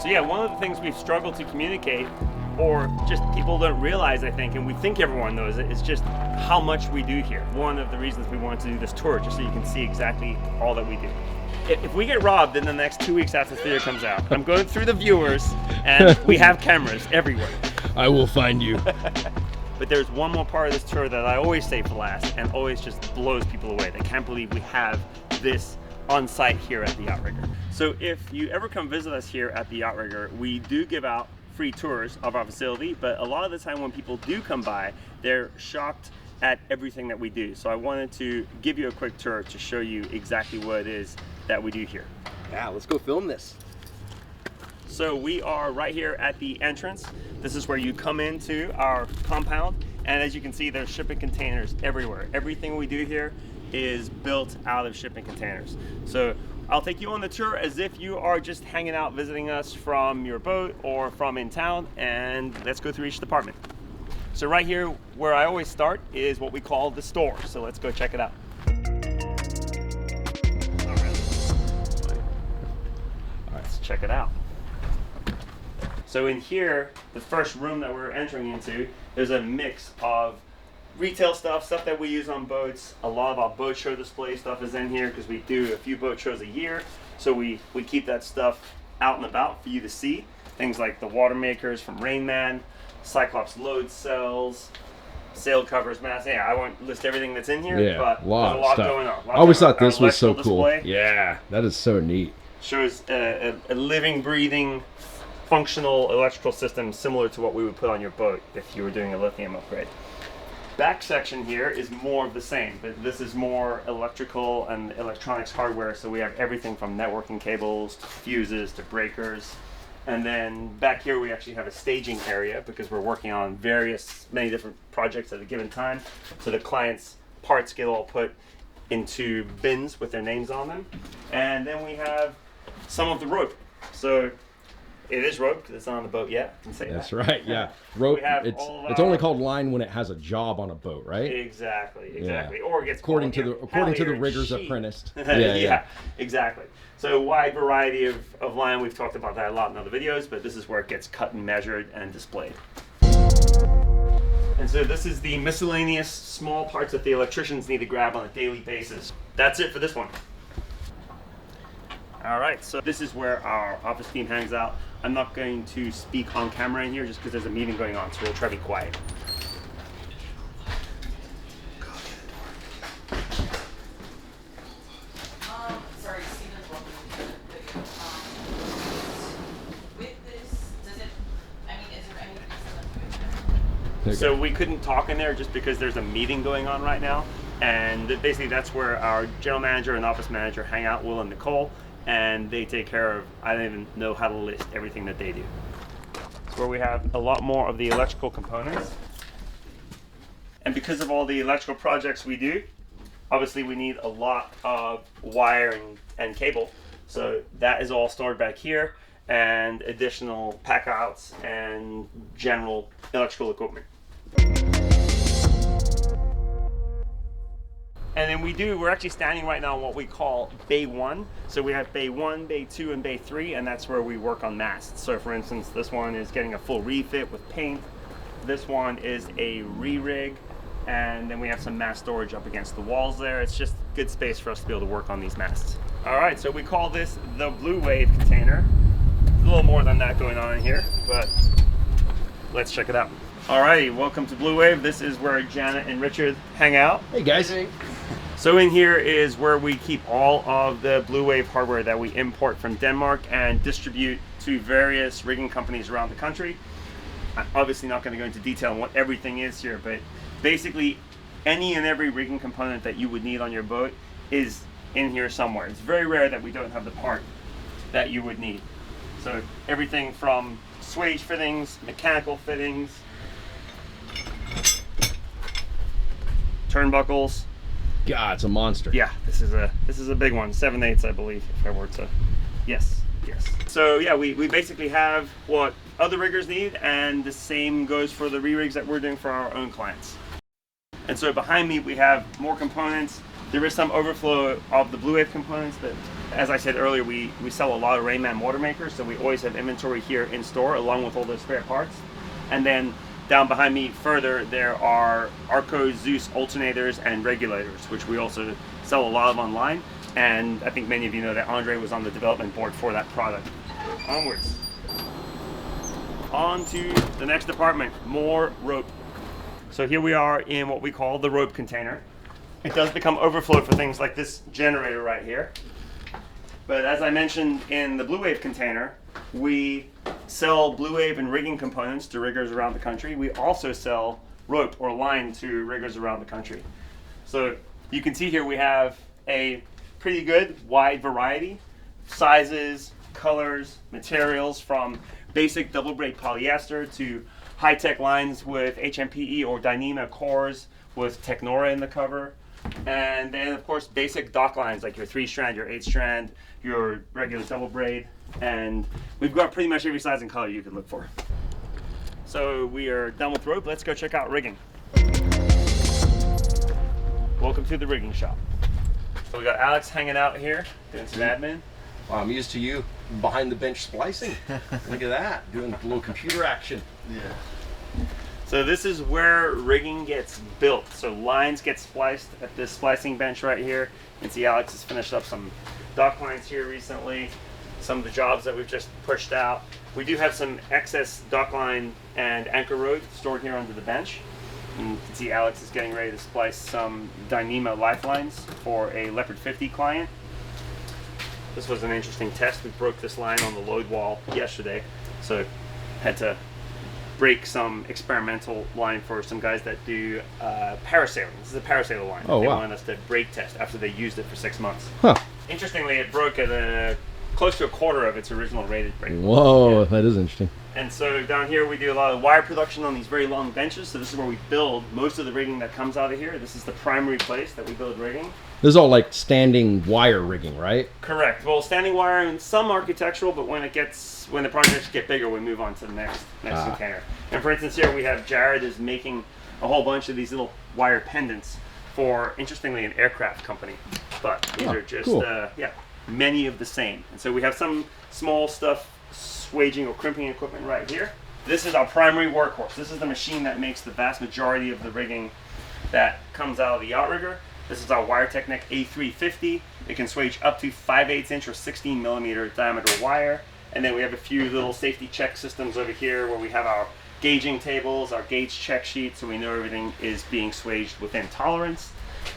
So yeah, one of the things we've struggled to communicate, or just people don't realize, I think, and we think everyone knows it, is just how much we do here. One of the reasons we wanted to do this tour, just so you can see exactly all that we do. If we get robbed in the next 2 weeks after the video comes out, I'm going through the viewers, and we have cameras everywhere. I will find you. But there's one more part of this tour that I always say for last, and always just blows people away. They can't believe we have this on site here at the Outrigger. So if you ever come visit us here at the Outrigger, we do give out free tours of our facility, but a lot of the time when people do come by, they're shocked at everything that we do. So I wanted to give you a quick tour to show you exactly what it is that we do here. Yeah, let's go film this. So we are right here at the entrance. This is where you come into our compound, and as you can see, there's shipping containers everywhere. Everything we do here is built out of shipping containers. So I'll take you on the tour as if you are just hanging out visiting us from your boat or from in town, and let's go through each department. So right here where I always start is what we call the store. So let's go check it out. All right, let's check it out. So in here, the first room that we're entering into, there's a mix of retail stuff that we use on boats. A lot of our boat show display stuff is in here because we do a few boat shows a year. So we keep that stuff out and about for you to see. Things like the water makers from Rain Man, Cyclops load cells, sail covers, masts. Yeah, I won't list everything that's in here, Yeah, but there's a lot going on. I always thought this was so cool. Display Yeah, that is so neat. shows a living, breathing, functional electrical system similar to what we would put on your boat if you were doing a lithium upgrade. Back section here is more of the same, but this is more electrical and electronics hardware. So we have everything from networking cables to fuses to breakers. And then back here we actually have a staging area because we're working on many different projects at a given time. So the client's parts get all put into bins with their names on them. And then we have some of the rope. So it is rope because it's not on the boat yet. I can say That's that. right, yeah. Rope, We have it's only called line when it has a job on a boat, right? Exactly. Yeah. Or it gets According called, to the halyard riggers sheet. apprentice. Yeah, exactly. So a wide variety of line. We've talked about that a lot in other videos, but this is where it gets cut and measured and displayed. And so this is the miscellaneous small parts that the electricians need to grab on a daily basis. That's it for this one. All right, so this is where our office team hangs out. I'm not going to speak on camera in here just because there's a meeting going on, so we'll try to be quiet. Sorry, Stephen's welcome to the video. With this, is there any reason that So we couldn't talk in there just because there's a meeting going on right now. And basically that's where our general manager and office manager hang out, Will and Nicole, and they take care of, I don't even know how to list everything that they do. It's where we have a lot more of the electrical components. And because of all the electrical projects we do, obviously we need a lot of wire and cable. So that is all stored back here, and additional pack outs and general electrical equipment. And then we're actually standing right now on what we call Bay 1. So we have Bay 1, Bay 2, and Bay 3, and that's where we work on masts. So for instance, this one is getting a full refit with paint. This one is a re-rig, and then we have some mast storage up against the walls there. It's just good space for us to be able to work on these masts. All right, so we call this the Blue Wave container. A little more than that going on in here, but let's check it out. All righty, welcome to Blue Wave. This is where Janet and Richard hang out. Hey guys. So in here is where we keep all of the Blue Wave hardware that we import from Denmark and distribute to various rigging companies around the country. I'm obviously not going to go into detail on what everything is here, but basically any and every rigging component that you would need on your boat is in here somewhere. It's very rare that we don't have the part that you would need. So everything from swage fittings, mechanical fittings, turnbuckles. God, it's a monster. Yeah, this is a big one, 7/8, I believe, if I were to. Yes. So yeah, we basically have what other riggers need, and the same goes for the re-rigs that we're doing for our own clients. And so behind me we have more components. There is some overflow of the Blue Wave components, but as I said earlier, we sell a lot of Rayman motor makers, so we always have inventory here in store along with all those spare parts. And then down behind me further, there are ARCo Zeus alternators and regulators, which we also sell a lot of online. And I think many of you know that Andre was on the development board for that product. Onwards. On to the next department, more rope. So here we are in what we call the rope container. It does become overflow for things like this generator right here. But as I mentioned in the Blue Wave container, we sell Blue Wave and rigging components to riggers around the country. We also sell rope or line to riggers around the country. So you can see here we have a pretty good wide variety, sizes, colors, materials, from basic double braid polyester to high-tech lines with HMPE or Dyneema cores with Technora in the cover. And then of course basic dock lines like your 3-strand, your 8-strand, your regular double braid, and we've got pretty much every size and color you could look for. So we are done with rope. Let's go check out rigging. Welcome to the rigging shop. So we got Alex hanging out here doing some admin. Wow, I'm used to you behind the bench splicing. Look at that, doing a little computer action. Yeah. So this is where rigging gets built. So lines get spliced at this splicing bench right here. You can see Alex has finished up some dock lines here recently. Some of the jobs that we've just pushed out. We do have some excess dock line and anchor rope stored here under the bench. And you can see Alex is getting ready to splice some Dyneema lifelines for a Leopard 50 client. This was an interesting test. We broke this line on the load wall yesterday, so had to break some experimental line for some guys that do parasailing. This is a parasailer line. Oh, they wow. wanted us to brake test after they used it for 6 months. Huh. Interestingly, it broke at close to a quarter of its original rated brake. Whoa, Yeah. that is interesting. And so down here we do a lot of wire production on these very long benches. So this is where we build most of the rigging that comes out of here. This is the primary place that we build rigging. This is all like standing wire rigging, right? Correct. Well, standing wire and some architectural, but when the projects get bigger, we move on to the next container. And for instance, here we have Jared is making a whole bunch of these little wire pendants for, interestingly, an aircraft company. But these are just cool. many of the same. And so we have some small stuff, swaging or crimping equipment right here. This is our primary workhorse. This is the machine that makes the vast majority of the rigging that comes out of the outrigger. This is our WireTechnic A350. It can swage up to 5/8 inch or 16 millimeter diameter wire. And then we have a few little safety check systems over here where we have our gauging tables, our gauge check sheet, so we know everything is being swaged within tolerance.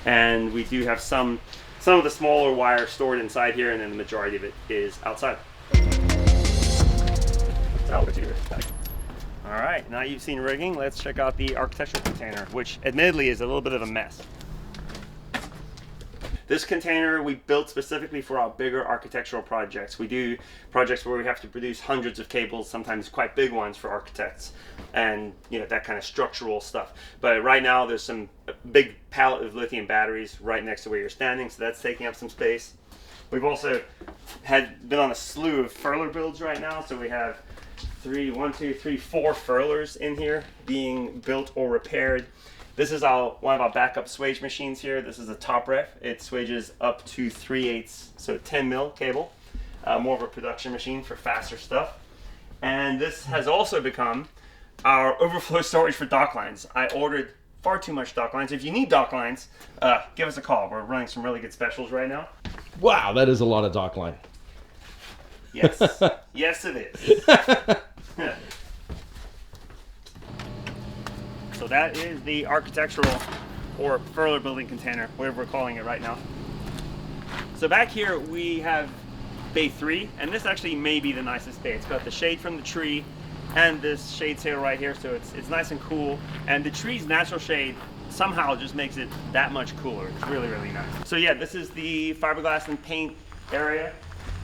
And we do have some of the smaller wire stored inside here, and then the majority of it is outside. All right, now you've seen rigging, let's check out the architectural container, which admittedly is a little bit of a mess. This container we built specifically for our bigger architectural projects. We do projects where we have to produce hundreds of cables, sometimes quite big ones for architects, and that kind of structural stuff. But right now there's some big pallet of lithium batteries right next to where you're standing, so that's taking up some space. We've also been on a slew of furler builds right now, so we have 4 furlers in here being built or repaired. This is one of our backup swage machines here. This is a top ref. It swages up to 3/8, so 10 mil cable. More of a production machine for faster stuff. And this has also become our overflow storage for dock lines. I ordered far too much dock lines. If you need dock lines, give us a call. We're running some really good specials right now. Wow, that is a lot of dock line. Yes, yes it is. So that is the architectural or furler building container, whatever we're calling it right now. So back here we have bay 3, and this actually may be the nicest bay. It's got the shade from the tree and this shade sail right here, so it's nice and cool. And the tree's natural shade somehow just makes it that much cooler. It's really, really nice. So yeah, this is the fiberglass and paint area.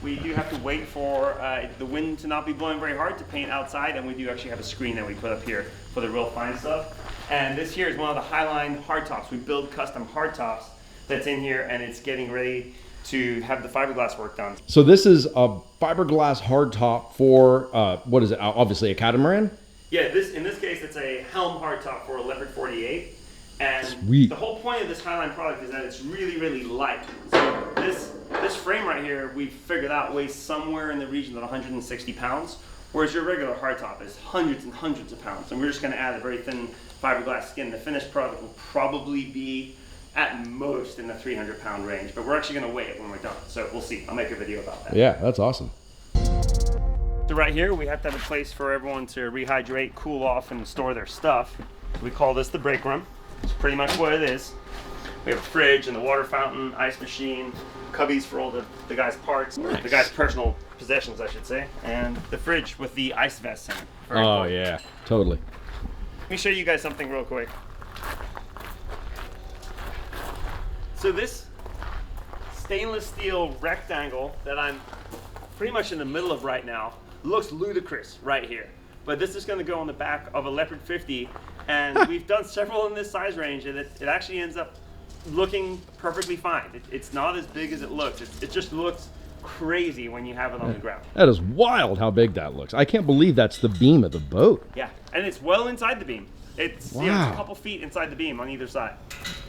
We do have to wait for the wind to not be blowing very hard to paint outside, and we do actually have a screen that we put up here for the real fine stuff. And this here is one of the Highline hardtops. We build custom hardtops that's in here, and it's getting ready to have the fiberglass work done. So this is a fiberglass hardtop for, what is it, obviously a catamaran? Yeah, in this case it's a helm hardtop for a Leopard 48. And Sweet. the whole point of this Highline product is that it's really, really light. So This frame right here, we figured out weighs somewhere in the region of 160 pounds, whereas your regular hardtop is hundreds and hundreds of pounds. And we're just going to add a very thin fiberglass skin. The finished product will probably be at most in the 300-pound range, but we're actually going to weigh it when we're done. So we'll see. I'll make a video about that. Yeah, that's awesome. So right here, we have to have a place for everyone to rehydrate, cool off, and store their stuff. We call this the break room. It's pretty much what it is. We have a fridge and the water fountain, ice machine, cubbies for all the guys' parts, Nice. the guys' personal possessions, I should say, and the fridge with the ice vest in it. Very Oh important. yeah, totally. Let me show you guys something real quick. So this stainless steel rectangle that I'm pretty much in the middle of right now looks ludicrous right here. But this is going to go on the back of a Leopard 50, and we've done several in this size range, and it actually ends up looking perfectly fine. It's not as big as it looks. It just looks crazy when you have it on the ground. That is wild how big that looks. I can't believe that's the beam of the boat. Yeah, and it's well inside the beam. It's, you know, it's Wow. a couple feet inside the beam on either side.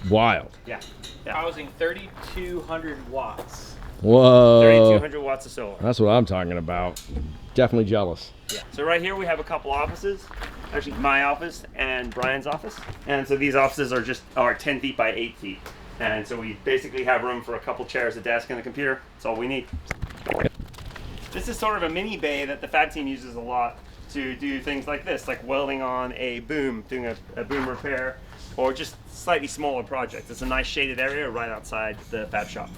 Wild. Yeah. Housing 3,200 watts. Whoa. 3,200 watts of solar. That's what I'm talking about. Definitely jealous. Yeah. So right here we have a couple offices. Actually, my office and Brian's office. And so these offices are 10 feet by 8 feet. And so we basically have room for a couple chairs, a desk, and a computer. That's all we need. This is sort of a mini bay that the fab team uses a lot to do things like this, like welding on a boom, doing a boom repair, or just slightly smaller projects. It's a nice shaded area right outside the fab shop.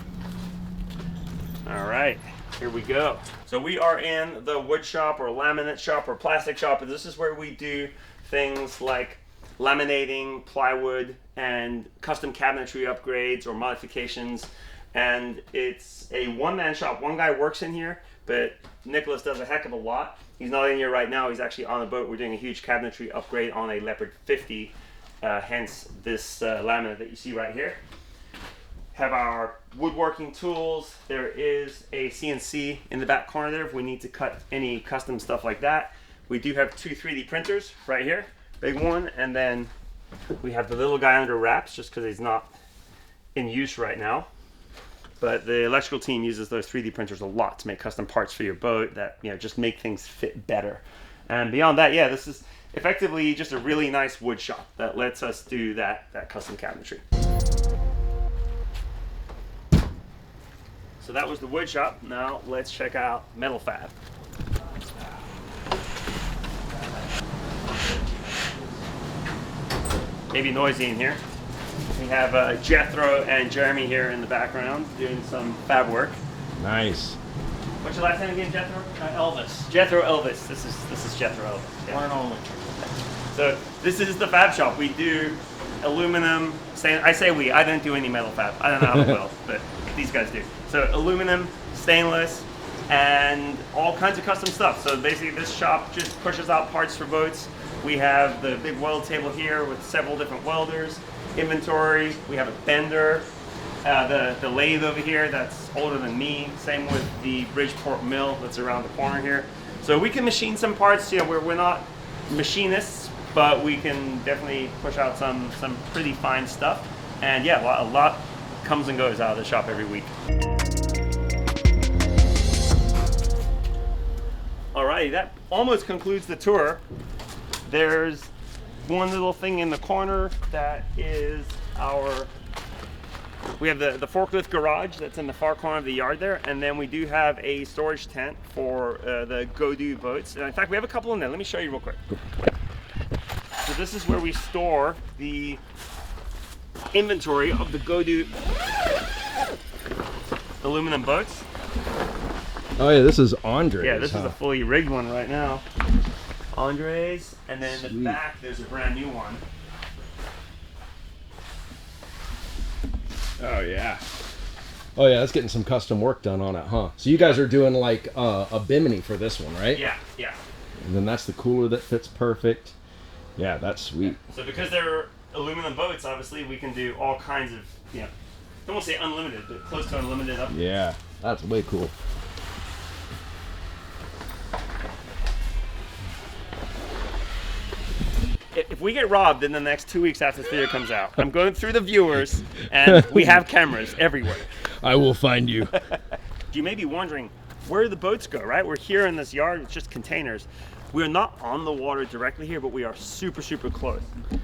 All right, here we go. So we are in the wood shop or laminate shop or plastic shop, and this is where we do things like laminating, plywood, and custom cabinetry upgrades or modifications. And it's a one-man shop. One guy works in here, but Nicholas does a heck of a lot. He's not in here right now. He's actually on a boat. We're doing a huge cabinetry upgrade on a Leopard 50, hence this laminate that you see right here. Have our woodworking tools. There is a CNC in the back corner there if we need to cut any custom stuff like that. We do have two 3D printers right here, big one, and then we have the little guy under wraps just because he's not in use right now. But the electrical team uses those 3D printers a lot to make custom parts for your boat that, you know, just make things fit better. And beyond that, yeah, this is effectively just a really nice wood shop that lets us do that custom cabinetry. So that was the wood shop. Now let's check out metal fab. Maybe noisy in here. We have Jethro and Jeremy here in the background doing some fab work. Nice. What's your last name again, Jethro? Elvis. Jethro Elvis. This is Jethro Elvis. Yeah. One and only. So this is the fab shop. We do aluminum. I say we. I don't do any metal fab. I don't know how to weld, but these guys do. So aluminum, stainless, and all kinds of custom stuff. So basically, this shop just pushes out parts for boats. We have the big weld table here with several different welders. Inventory. We have a bender. The lathe over here that's older than me. Same with the Bridgeport mill that's around the corner here. So we can machine some parts. You know, we're not machinists, but we can definitely push out some pretty fine stuff. And yeah, a lot comes and goes out of the shop every week. Alrighty, that almost concludes the tour. There's one little thing in the corner that is we have the forklift garage that's in the far corner of the yard there, and then we do have a storage tent for the Go-Do boats. And in fact, we have a couple in there. Let me show you real quick. So this is where we store the inventory of the Go-Do aluminum boats. Oh yeah, this is Andre's. Yeah, this is a fully rigged one right now. Andres, and then in the back there's a brand new one. Oh yeah. Oh yeah, that's getting some custom work done on it, huh? So you guys are doing like a bimini for this one, right? Yeah, yeah. And then that's the cooler that fits perfect. Yeah, that's sweet. So because they're aluminum boats, obviously we can do all kinds of, you know, I don't want to say unlimited, but close to unlimited up. Yeah, that's way cool. If we get robbed in the next 2 weeks after this video comes out, I'm going through the viewers, and we have cameras everywhere. I will find you. You may be wondering, where do the boats go, right? We're here in this yard, it's just containers. We're not on the water directly here, but we are super, super close.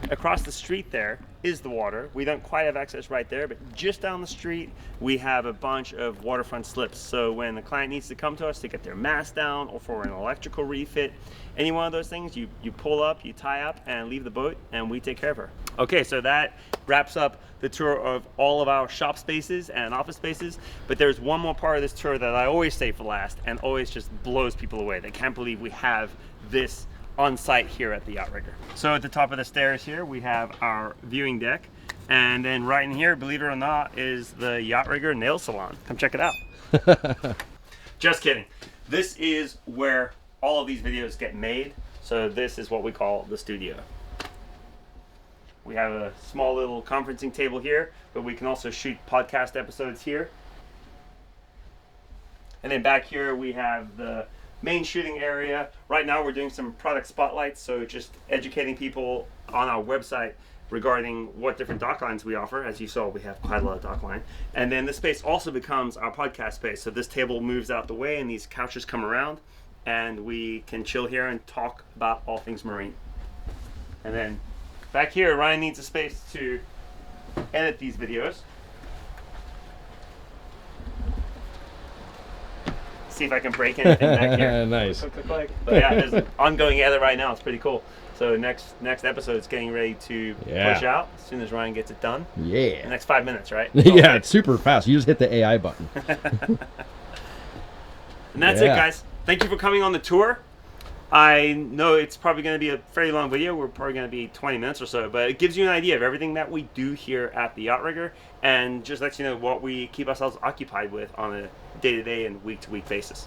Across the street there is the water. We don't quite have access right there, but just down the street, we have a bunch of waterfront slips. So when the client needs to come to us to get their mast down or for an electrical refit, any one of those things, you pull up, you tie up and leave the boat and we take care of her. Okay, so that wraps up the tour of all of our shop spaces and office spaces, but there's one more part of this tour that I always say for last and always just blows people away. They can't believe we have this on site here at the Outrigger. So at the top of the stairs here, we have our viewing deck. And then right in here, believe it or not, is the Outrigger nail salon. Come check it out. Just kidding. This is where all of these videos get made. So this is what we call the studio. We have a small little conferencing table here, but we can also shoot podcast episodes here. And then back here we have the main shooting area. Right now we're doing some product spotlights, so just educating people on our website regarding what different dock lines we offer. As you saw, we have quite a lot of dock line. And then this space also becomes our podcast space. So this table moves out the way and these couches come around and we can chill here and talk about all things marine. And then back here, Ryan needs a space to edit these videos. See if I can break anything back here. Nice. But yeah, there's an ongoing edit right now. It's pretty cool. So next episode is getting ready to push out as soon as Ryan gets it done. Yeah. The next 5 minutes, right? Yeah, it's super fast. You just hit the AI button. And that's it, guys. Thank you for coming on the tour. I know it's probably going to be a fairly long video. We're probably going to be 20 minutes or so, but it gives you an idea of everything that we do here at the Outrigger and just lets you know what we keep ourselves occupied with on a day-to-day and week-to-week basis.